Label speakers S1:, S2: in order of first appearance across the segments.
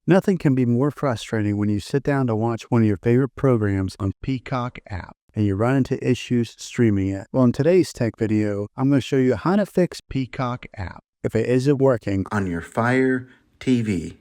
S1: Nothing can be more frustrating when you sit down to watch one of your favorite programs on Peacock App and you run into issues streaming it. Well, in today's tech video, I'm going to show you how to fix Peacock App if it isn't working on your Fire TV.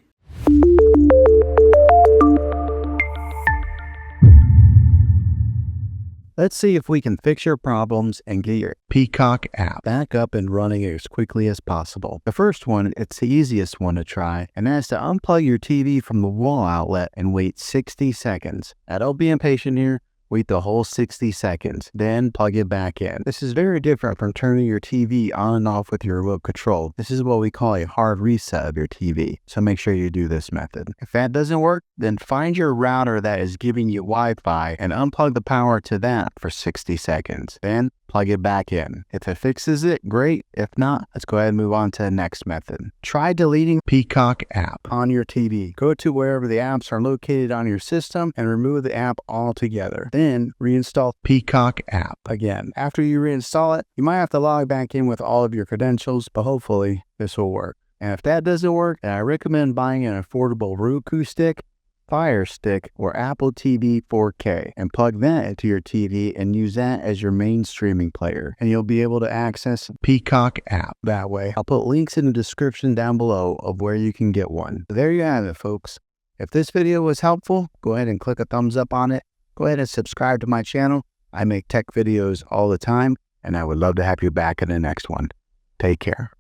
S1: Let's see if we can fix your problems and get your Peacock App back up and running as quickly as possible. The first one, it's the easiest one to try, and that's to unplug your TV from the wall outlet and wait 60 seconds. Now, don't be impatient here. Wait the whole 60 seconds, then plug it back in. This is very different from turning your TV on and off with your remote control. This is what we call a hard reset of your TV, so make sure you do this method. If that doesn't work, then find your router that is giving you Wi-Fi and unplug the power to that for 60 seconds. Then plug it back in. If it fixes it, great. If not, let's go ahead and move on to the next method. Try deleting Peacock App on your TV. Go to wherever the apps are located on your system and remove the app altogether. Then reinstall Peacock App again. After you reinstall it, you might have to log back in with all of your credentials, but hopefully this will work. And if that doesn't work, then I recommend buying an affordable Roku stick, Fire Stick, or Apple TV 4K and plug that into your TV and use that as your main streaming player, and you'll be able to access Peacock App that way. I'll put links in the description down below of where you can get one. There you have it, folks. If this video was helpful, go ahead and click a thumbs up on it. Go ahead and subscribe to my channel. I make tech videos all the time, and I would love to have you back in the next one. Take care.